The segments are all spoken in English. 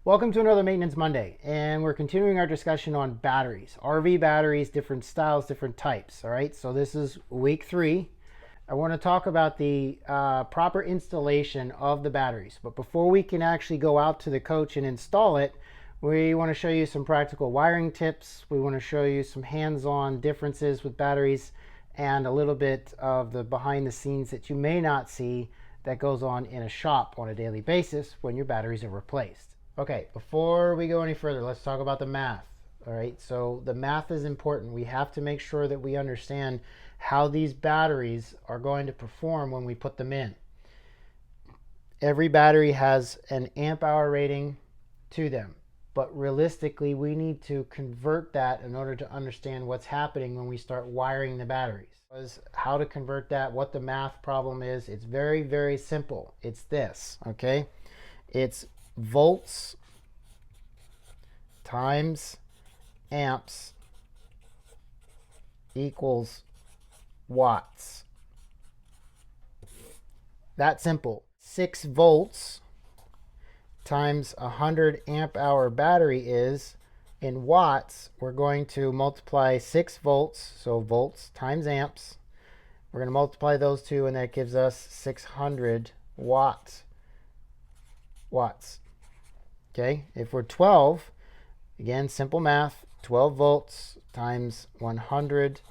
Welcome to another Maintenance Monday, and we're continuing our discussion on batteries. RV batteries, different styles, different types. All right, so this is week 3. I want to talk about the proper installation of the batteries. But before we can actually go out to the coach and install it, we want to show you some practical wiring tips. We want to show you some hands-on differences with batteries and a little bit of the behind the scenes that you may not see that goes on in a shop on a daily basis when your batteries are replaced. Okay, before we go any further, let's talk about the math. All right, so the math is important. We have to make sure that we understand how these batteries are going to perform when we put them in. Every battery has an amp hour rating to them, but realistically, we need to convert that in order to understand what's happening when we start wiring the batteries. How to convert that, what the math problem is, it's very, very simple. It's this, okay? It's volts times amps equals watts. That simple. 6 volts times 100 amp hour battery is, in watts, we're going to multiply 6 volts, so volts times amps. We're going to multiply those two, and that gives us 600 watts. Okay, if we're 12, again, simple math, 12 volts times 100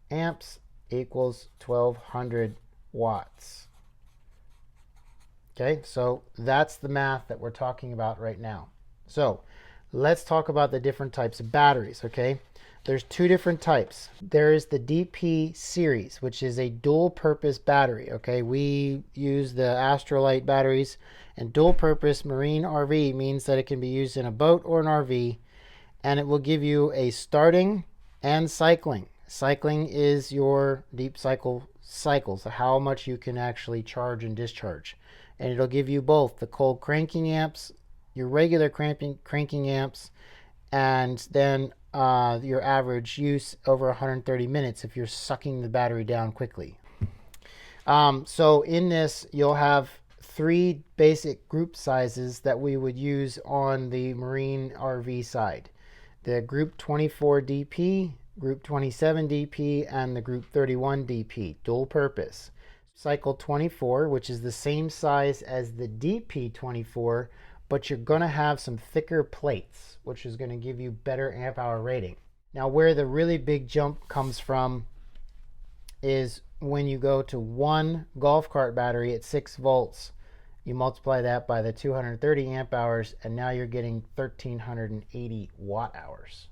amps equals 1200 watts. Okay, so that's the math that we're talking about right now. So let's talk about the different types of batteries, okay? There's 2 different types. There is the DP series, which is a dual purpose battery, okay? We use the Astrolite batteries, and dual purpose marine RV means that it can be used in a boat or an RV, and it will give you a starting and cycling. Cycling is your deep cycle cycles, how much you can actually charge and discharge. And it'll give you both the cold cranking amps, your regular cranking amps, and then your average use over 130 minutes if you're sucking the battery down quickly. So in this, you'll have 3 basic group sizes that we would use on the marine RV side. The group 24 DP, group 27 DP, and the group 31 DP, dual purpose. Cycle 24, which is the same size as the DP 24, but you're going to have some thicker plates, which is going to give you better amp hour rating. Now, where the really big jump comes from is when you go to 1 golf cart battery at 6 volts, you multiply that by the 230 amp hours, and now you're getting 1380 watt hours,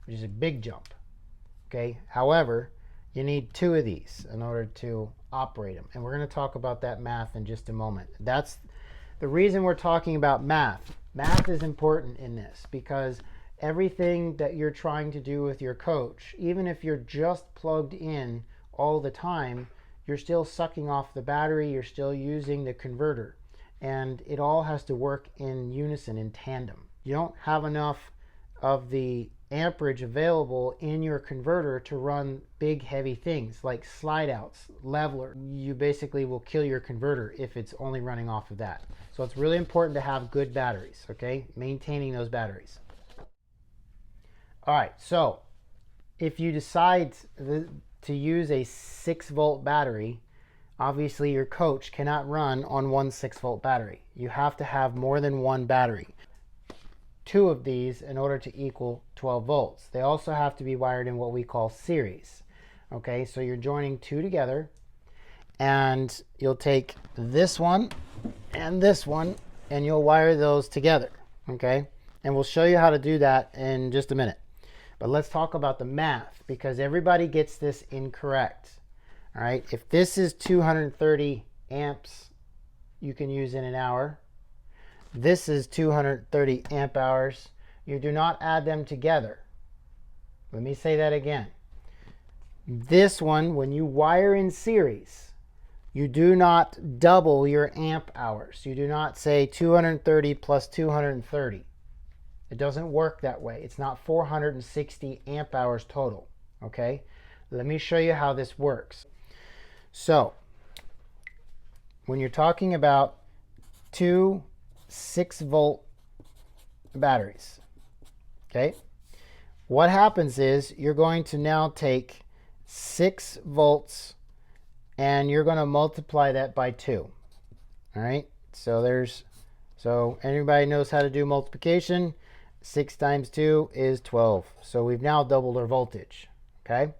which is a big jump. Okay, however, you need 2 of these in order to operate them, and we're going to talk about that math in just a moment. That's the reason we're talking about math. Math is important in this because everything that you're trying to do with your coach, even if you're just plugged in all the time, you're still sucking off the battery, you're still using the converter, and it all has to work in unison, in tandem. You don't have enough of the amperage available in your converter to run big heavy things like slide outs, leveler. You basically will kill your converter if it's only running off of that. So it's really important to have good batteries, okay? Maintaining those batteries. All right, so if you decide to use a 6 volt battery, obviously your coach cannot run on 1 6 volt battery. You have to have more than 1 battery. 2 of these in order to equal 12 volts. They also have to be wired in what we call series. Okay, so you're joining 2 together, and you'll take this one and this one, and you'll wire those together. Okay, and we'll show you how to do that in just a minute. But let's talk about the math, because everybody gets this incorrect. All right, if this is 230 amps you can use in an hour, this is 230 amp hours, you do not add them together. Let me say that again. This one, when you wire in series, you do not double your amp hours. You do not say 230 plus 230. It doesn't work that way. It's not 460 amp hours total. Okay? Let me show you how this works. So, when you're talking about 2 6 volt batteries. Okay, what happens is you're going to now take 6 volts and you're going to multiply that by 2. All right, so anybody knows how to do multiplication. 6 times 2 is 12. So we've now doubled our voltage. Okay,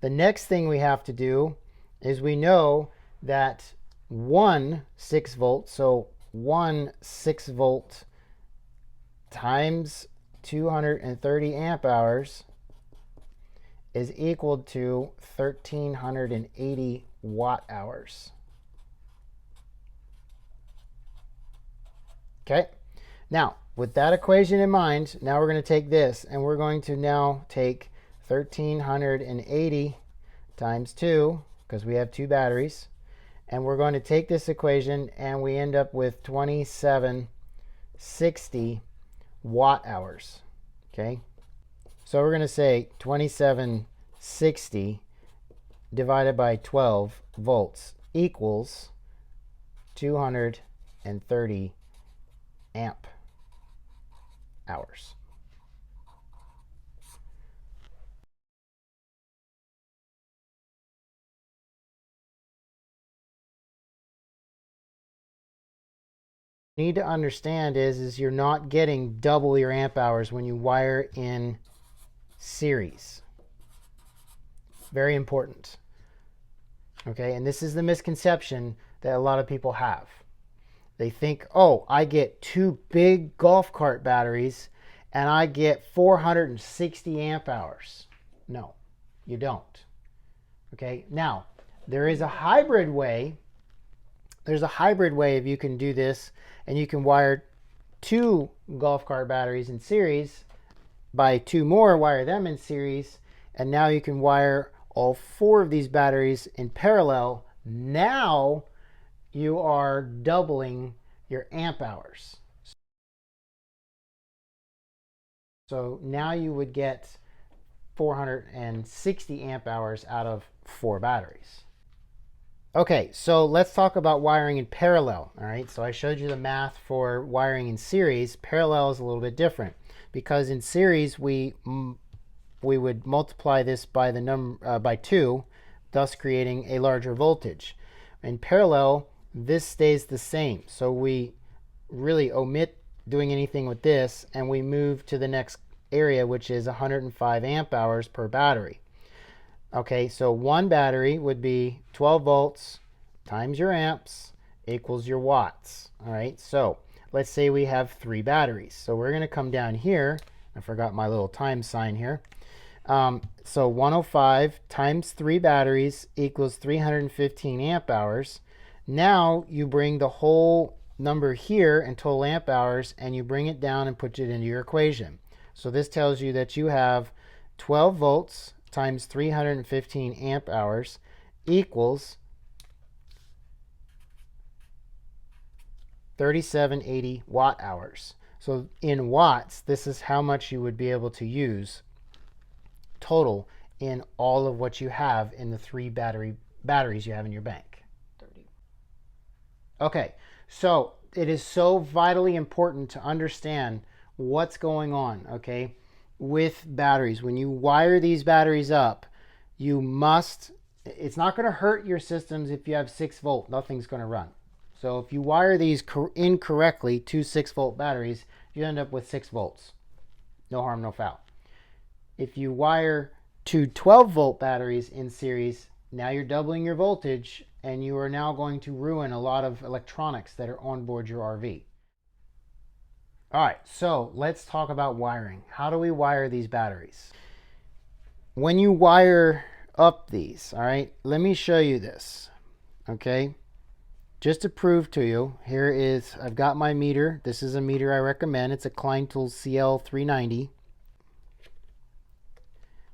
the next thing we have to do is we know that 1 6 volt, so 1 6 volt times 230 amp hours is equal to 1380 watt hours. Okay, now with that equation in mind, now we're going to take this and we're going to now take 1380 times 2, because we have 2 batteries, and we're going to take this equation and we end up with 2760 watt hours. Okay, so we're going to say 2760 divided by 12 volts equals 230 amp hours. Need to understand is you're not getting double your amp hours when you wire in series. Very important. Okay, and this is the misconception that a lot of people have. They think, oh, I get 2 big golf cart batteries and I get 460 amp hours. No, you don't. Okay, now there is a hybrid way. There's a hybrid way if you can do this, and you can wire 2 golf cart batteries in series, buy 2 more, wire them in series, and now you can wire all 4 of these batteries in parallel. Now you are doubling your amp hours. So now you would get 460 amp hours out of 4 batteries. Okay, so let's talk about wiring in parallel. All right, so I showed you the math for wiring in series. Parallel is a little bit different, because in series we would multiply this by the by 2, thus creating a larger voltage. In parallel, this stays the same, so we really omit doing anything with this and we move to the next area, which is 105 amp hours per battery. Okay, so one battery would be 12 volts times your amps equals your watts. All right, so let's say we have 3 batteries. So we're going to come down here. I forgot my little time sign here. So 105 times 3 batteries equals 315 amp hours. Now you bring the whole number here in total amp hours and you bring it down and put it into your equation. So this tells you that you have 12 volts times 315 amp hours equals 3780 watt hours. So in watts, this is how much you would be able to use total in all of what you have in the 3 batteries you have in your bank. 30. Okay, so it is so vitally important to understand what's going on, okay, with batteries. When you wire these batteries up, you must, it's not going to hurt your systems if you have 6 volt, nothing's going to run. So if you wire these incorrectly, 2 6-volt batteries, you end up with 6 volts. No harm, no foul. If you wire 2 12-volt batteries in series, now you're doubling your voltage and you are now going to ruin a lot of electronics that are on board your RV. All right, so let's talk about wiring. How do we wire these batteries? When you wire up these, all right, let me show you this, okay? Just to prove to you, here is, I've got my meter. This is a meter I recommend. It's a Klein Tools CL390.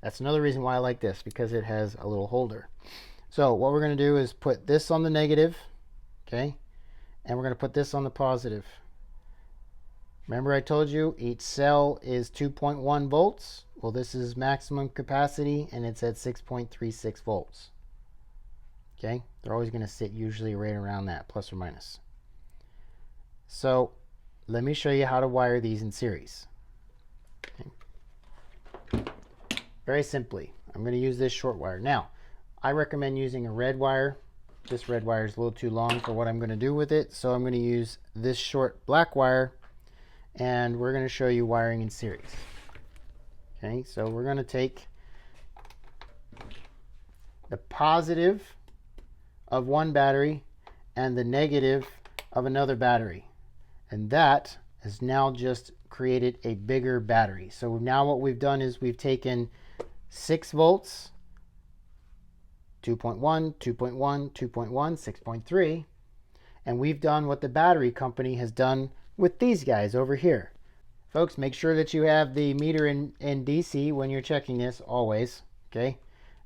That's another reason why I like this, because it has a little holder. So what we're going to do is put this on the negative, okay? And we're going to put this on the positive. Remember I told you each cell is 2.1 volts? Well, this is maximum capacity and it's at 6.36 volts. Okay, they're always going to sit usually right around that, plus or minus. So let me show you how to wire these in series. Okay. Very simply, I'm going to use this short wire. Now, I recommend using a red wire. This red wire is a little too long for what I'm going to do with it, so I'm going to use this short black wire, and we're going to show you wiring in series. Okay, so we're going to take the positive of one battery and the negative of another battery, and that has now just created a bigger battery. So now what we've done is we've taken 6 volts, 2.1, 2.1, 2.1, 6.3, and we've done what the battery company has done with these guys over here. Folks, make sure that you have the meter in DC when you're checking this, always, okay?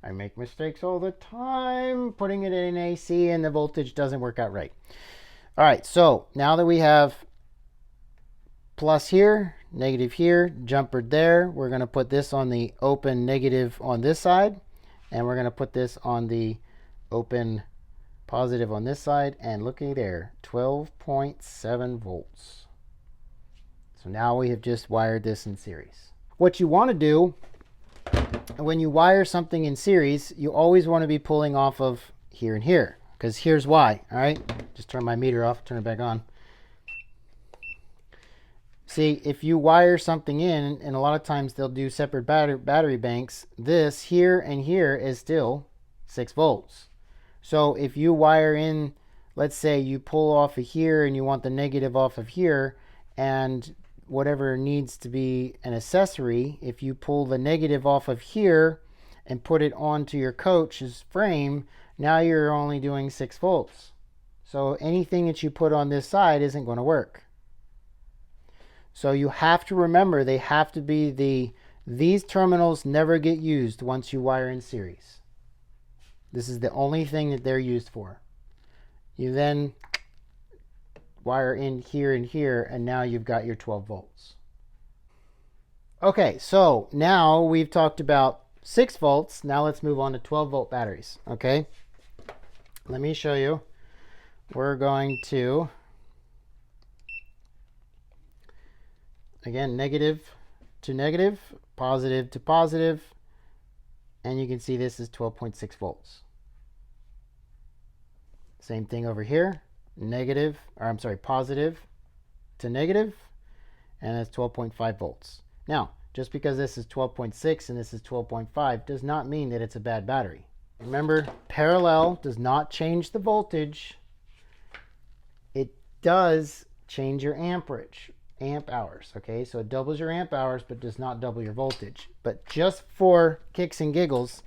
I make mistakes all the time putting it in AC and the voltage doesn't work out right. All right, so now that we have plus here, negative here, jumpered there, we're going to put this on the open negative on this side, and we're going to put this on the open positive on this side, and looky there, 12.7 volts. So now we have just wired this in series. What you want to do when you wire something in series, you always want to be pulling off of here and here, because here's why. All right, just turn my meter off, turn it back on. See, if you wire something in, and a lot of times they'll do separate battery banks, this here and here is still 6 volts. So if you wire in, let's say you pull off of here and you want the negative off of here, and whatever needs to be an accessory, if you pull the negative off of here and put it onto your coach's frame, now you're only doing 6 volts. So anything that you put on this side isn't going to work. So you have to remember they have to be these terminals never get used once you wire in series. This is the only thing that they're used for. You then wire in here and here, and now you've got your 12 volts. Okay, so now we've talked about 6 volts. Now let's move on to 12 volt batteries. Okay, let me show you. We're going to, again, negative to negative, positive to positive, and you can see this is 12.6 volts. Same thing over here, positive to negative, and that's 12.5 volts. Now, just because this is 12.6 and this is 12.5 does not mean that it's a bad battery. Remember, parallel does not change the voltage. It does change your amperage, amp hours, okay? So it doubles your amp hours, but does not double your voltage. But just for kicks and giggles,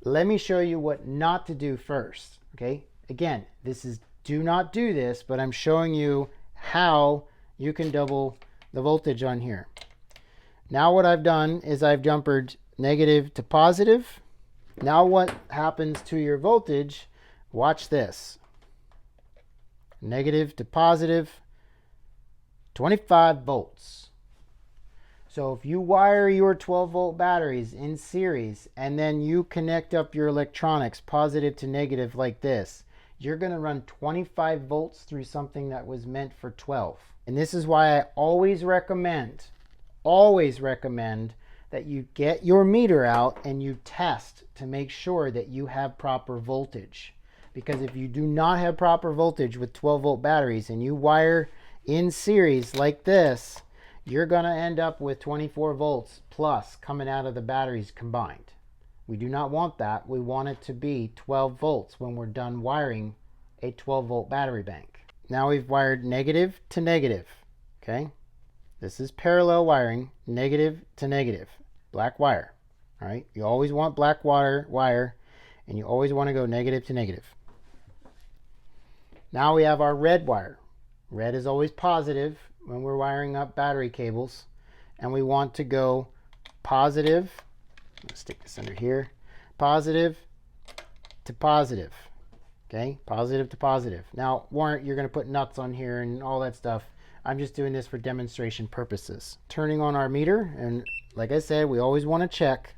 let me show you what not to do first, okay? Again, this is do not do this, but I'm showing you how you can double the voltage on here. Now what I've done is I've jumpered negative to positive. Now what happens to your voltage? Watch this. Negative to positive, 25 volts. So if you wire your 12 volt batteries in series and then you connect up your electronics positive to negative like this, you're going to run 25 volts through something that was meant for 12. And this is why I always recommend that you get your meter out and you test to make sure that you have proper voltage. Because if you do not have proper voltage with 12 volt batteries and you wire in series like this, you're going to end up with 24 volts plus coming out of the batteries combined. We do not want that. We want it to be 12 volts when we're done wiring a 12 volt battery bank. Now we've wired negative to negative, okay? This is parallel wiring, negative to negative, black wire, all right? You always want black wire, and you always want to go negative to negative. Now we have our red wire. Red is always positive when we're wiring up battery cables, and we want to go positive. Let's stick this under here. Positive to positive. Okay, positive to positive. Now, Warren, you're going to put nuts on here and all that stuff. I'm just doing this for demonstration purposes. Turning on our meter, and like I said, we always want to check.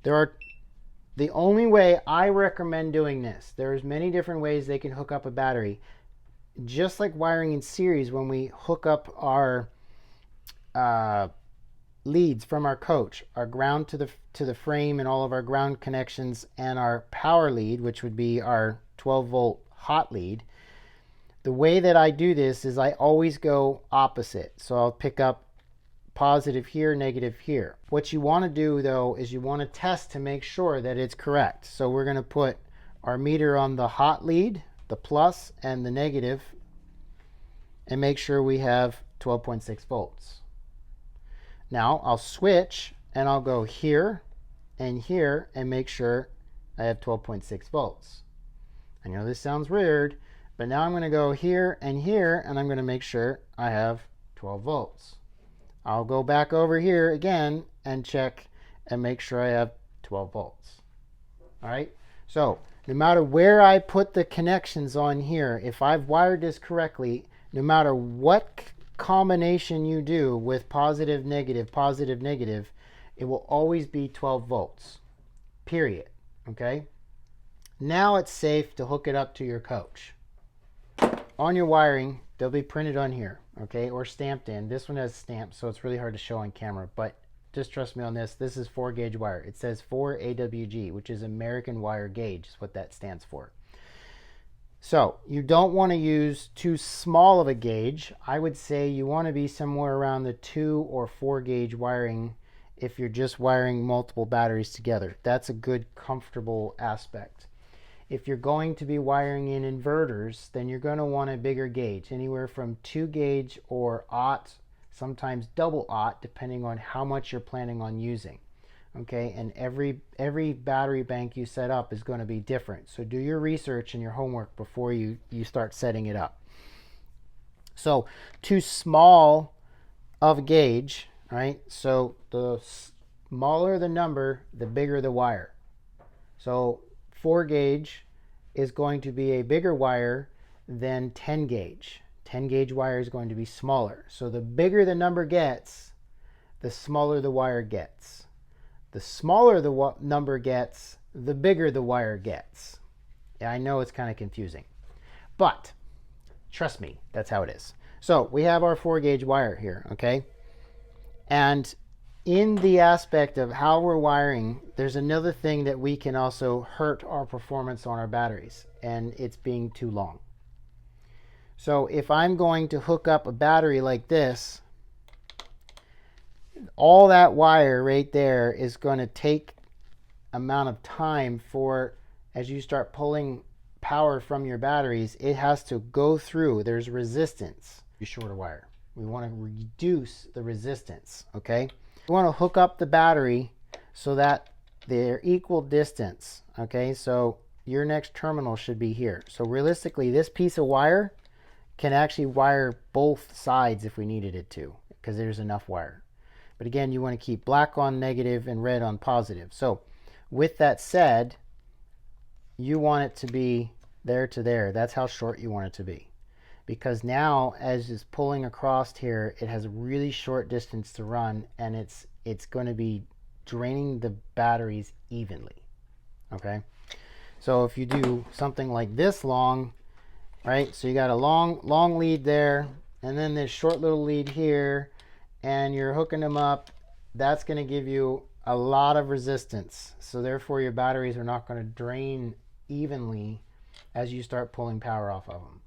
The only way I recommend doing this, there's many different ways they can hook up a battery. just like wiring in series, when we hook up our leads from our coach, our ground to the frame and all of our ground connections, and our power lead, which would be our 12-volt hot lead, the way that I do this is I always go opposite. So I'll pick up positive here, negative here. What you want to do though is you want to test to make sure that it's correct. So we're going to put our meter on the hot lead, the plus and the negative, and make sure we have 12.6 volts. Now I'll switch and I'll go here and make sure I have 12.6 volts. I know this sounds weird, but now I'm going to go here and I'm going to make sure I have 12 volts. I'll go back over here again and check and make sure I have 12 volts. All right, so no matter where I put the connections on here, if I've wired this correctly, no matter what combination you do with positive, negative, it will always be 12 volts, period. Okay, now it's safe to hook it up to your coach. On your wiring, they'll be printed on here, okay, or stamped in. This one has stamps, so it's really hard to show on camera, but just trust me on this. This is 4-gauge wire. It says 4 AWG, which is American Wire Gauge, is what that stands for. So you don't want to use too small of a gauge. I would say you want to be somewhere around the 2 or 4 gauge wiring if you're just wiring multiple batteries together. That's a good, comfortable aspect. If you're going to be wiring in inverters, then you're going to want a bigger gauge, anywhere from 2 gauge or aught, sometimes double aught, depending on how much you're planning on using. Okay, and every battery bank you set up is going to be different. So do your research and your homework before you start setting it up. So too small of a gauge, right? So the smaller the number, the bigger the wire. So 4 gauge is going to be a bigger wire than 10 gauge. 10 gauge wire is going to be smaller. So the bigger the number gets, the smaller the wire gets. The smaller the number gets, the bigger the wire gets. Yeah, I know it's kind of confusing, but trust me, that's how it is. So we have our 4-gauge wire here, okay? And in the aspect of how we're wiring, there's another thing that we can also hurt our performance on our batteries, and it's being too long. So if I'm going to hook up a battery like this, all that wire right there is going to take amount of time for, as you start pulling power from your batteries, it has to go through. There's resistance. Shorter wire. We want to reduce the resistance, okay? We want to hook up the battery so that they're equal distance, okay? So your next terminal should be here. So realistically, this piece of wire can actually wire both sides if we needed it to, because there's enough wire. But again, you want to keep black on negative and red on positive. So with that said, you want it to be there to there. That's how short you want it to be. Because now, as it's pulling across here, it has a really short distance to run, and it's going to be draining the batteries evenly. Okay? So if you do something like this long, right? So you got a long lead there, and then this short little lead here, and you're hooking them up, that's going to give you a lot of resistance. So therefore your batteries are not going to drain evenly as you start pulling power off of them.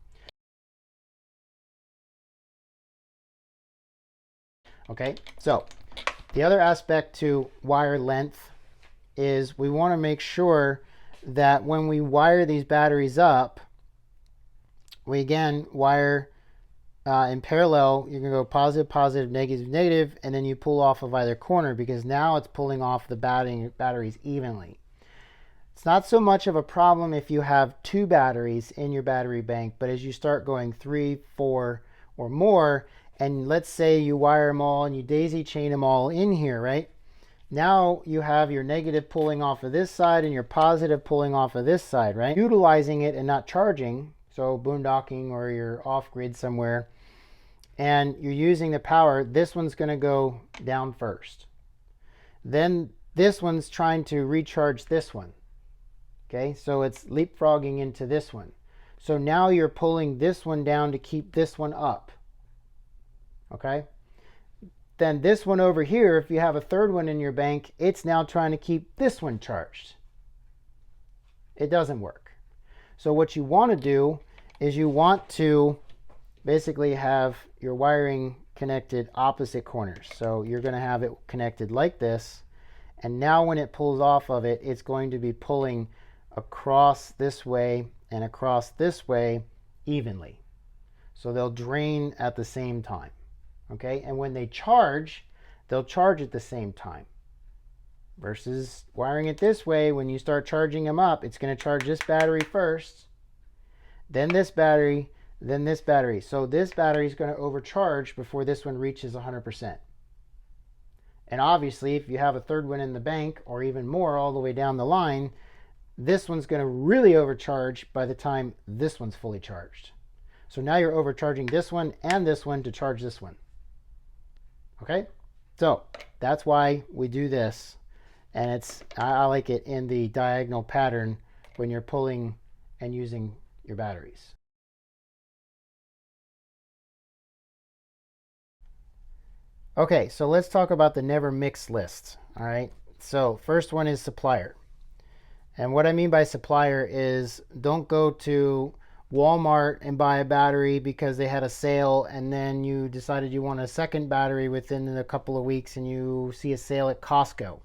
Okay, so the other aspect to wire length is we want to make sure that when we wire these batteries up, we again wire in parallel. You can go positive, positive, negative, negative, and then you pull off of either corner, because now it's pulling off the batteries evenly. It's not so much of a problem if you have 2 batteries in your battery bank, but as you start going 3, 4, or more, and let's say you wire them all and you daisy chain them all in here, right? Now you have your negative pulling off of this side and your positive pulling off of this side, right? Utilizing it and not charging. So boondocking, or you're off grid somewhere and you're using the power, this one's going to go down first. Then this one's trying to recharge this one. Okay, so it's leapfrogging into this one. So now you're pulling this one down to keep this one up. Okay? Then this one over here, if you have a third one in your bank, it's now trying to keep this one charged. It doesn't work. So what you want to do is you want to basically have your wiring connected opposite corners. So you're going to have it connected like this. And now when it pulls off of it, it's going to be pulling across this way and across this way evenly. So they'll drain at the same time. Okay, and when they charge, they'll charge at the same time. Versus wiring it this way, when you start charging them up, it's going to charge this battery first, then this battery, then this battery. So this battery is going to overcharge before this one reaches 100%. And obviously, if you have a third one in the bank, or even more all the way down the line, this one's going to really overcharge by the time this one's fully charged. So now you're overcharging this one and this one to charge this one. Okay, so that's why we do this, and I like it in the diagonal pattern when you're pulling and using your batteries. Okay, so let's talk about the never mix list. All right, so first one is supplier, and what I mean by supplier is don't go to Walmart and buy a battery because they had a sale, and then you decided you want a second battery within a couple of weeks and you see a sale at Costco.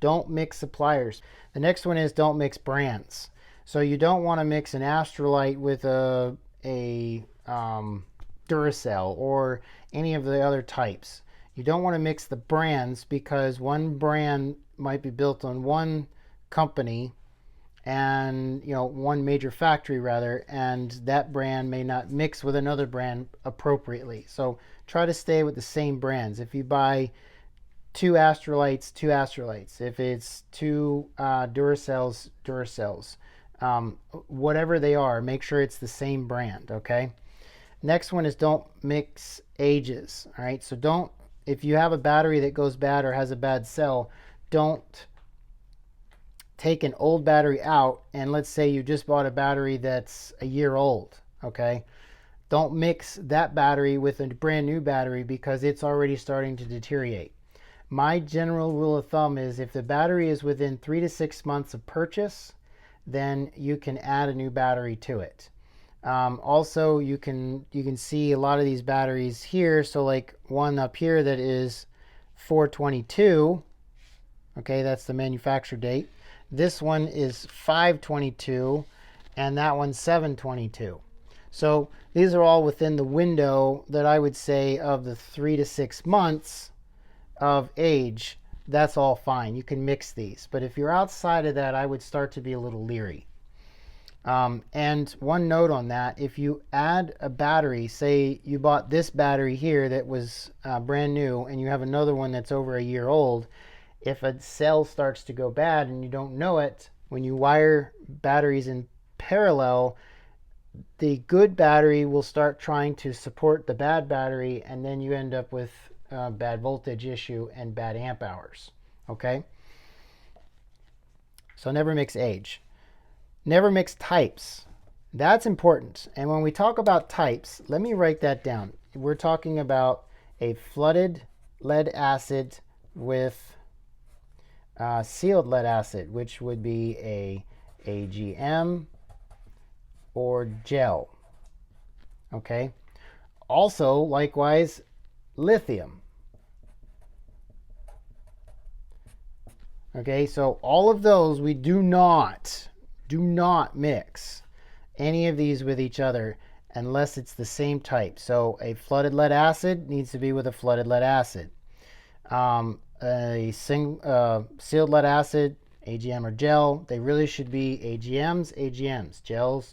Don't mix suppliers. The next one is don't mix brands. So you don't want to mix an Astrolite with a Duracell or any of the other types. You don't want to mix the brands because one brand might be built on one company and one major factory rather, and that brand may not mix with another brand appropriately. So try to stay with the same brands. If you buy two Astrolites. If it's two Duracells, whatever they are, make sure it's the same brand. Okay, next one is don't mix ages. All right, so if you have a battery that goes bad or has a bad cell, don't take an old battery out, and let's say you just bought a battery that's a year old. Okay, don't mix that battery with a brand new battery because it's already starting to deteriorate. My general rule of thumb is if the battery is within 3 to 6 months of purchase, then you can add a new battery to it. Also, you can see a lot of these batteries here. So like one up here that is 422, okay, that's the manufacture date. This one is 522, and that one's 722. So these are all within the window that I would say of the 3 to 6 months of age. That's all fine. You can mix these. But if you're outside of that, I would start to be a little leery. And one note on that, if you add a battery, say you bought this battery here that was brand new, and you have another one that's over a year old, if a cell starts to go bad and you don't know it, when you wire batteries in parallel, the good battery will start trying to support the bad battery, and then you end up with bad voltage issue and bad amp hours. Okay? So never mix age. Never mix types. That's important. And when we talk about types, let me write that down. We're talking about a flooded lead acid with sealed lead acid, which would be a AGM or gel. Okay. Also, likewise, lithium. Okay, so all of those we do not mix any of these with each other unless it's the same type. So a flooded lead acid needs to be with a flooded lead acid. Sealed lead acid, AGM or gel, they really should be AGMs,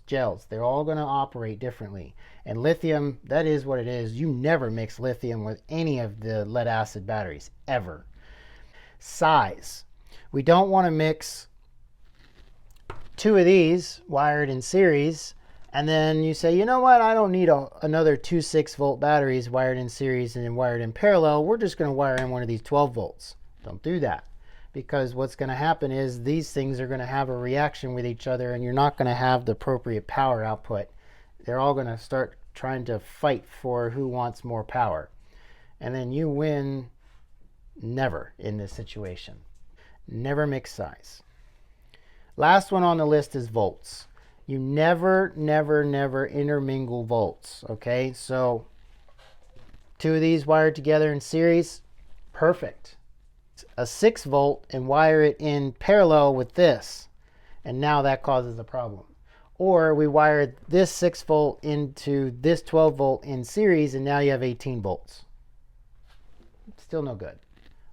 gels. They're all going to operate differently. And lithium, that is what it is. You never mix lithium with any of the lead acid batteries, ever. Size. We don't want to mix two of these wired in series, and then you say, you know what, I don't need another two 6-volt batteries wired in series and then wired in parallel. We're just going to wire in one of these 12 volts. Don't do that, because what's going to happen is these things are going to have a reaction with each other, and you're not going to have the appropriate power output They're all going to start trying to fight for who wants more power. And then you win never in this situation. Never mix size. Last one on the list is volts. You never, never, never intermingle volts, okay? So 2 of these wired together in series, perfect. A 6 volt and wire it in parallel with this, and now that causes a problem. Or we wired this 6 volt into this 12 volt in series, and now you have 18 volts. Still no good.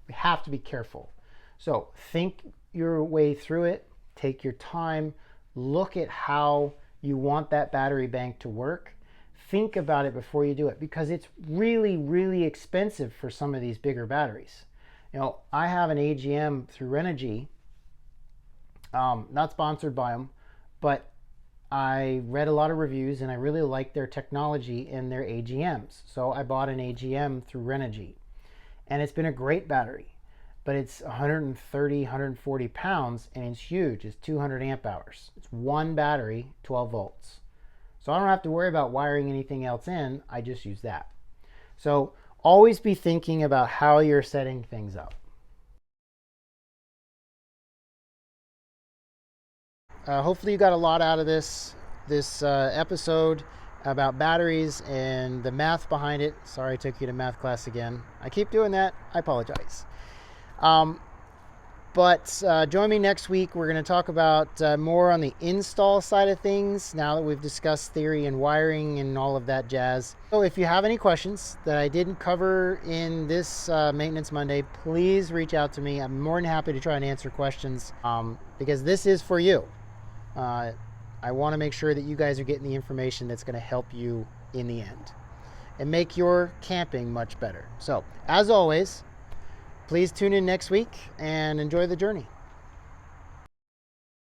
We have to be careful. So think your way through it. Take your time. Look at how you want that battery bank to work. Think about it before you do it, because it's really, really expensive for some of these bigger batteries. You know, I have an AGM through Renogy, not sponsored by them, but I read a lot of reviews and I really like their technology in their AGMs. So I bought an AGM through Renogy, and it's been a great battery, but it's 130, 140 pounds, and it's huge. It's 200 amp hours. It's one battery, 12 volts. So I don't have to worry about wiring anything else in. I just use that. So always be thinking about how you're setting things up. Hopefully you got a lot out of this episode about batteries and the math behind it. Sorry I took you to math class again. I keep doing that. I apologize. But join me next week. We're going to talk about more on the install side of things now that we've discussed theory and wiring and all of that jazz. So if you have any questions that I didn't cover in this Maintenance Monday, please reach out to me. I'm more than happy to try and answer questions because this is for you. I want to make sure that you guys are getting the information that's going to help you in the end and make your camping much better. So, as always, please tune in next week and enjoy the journey.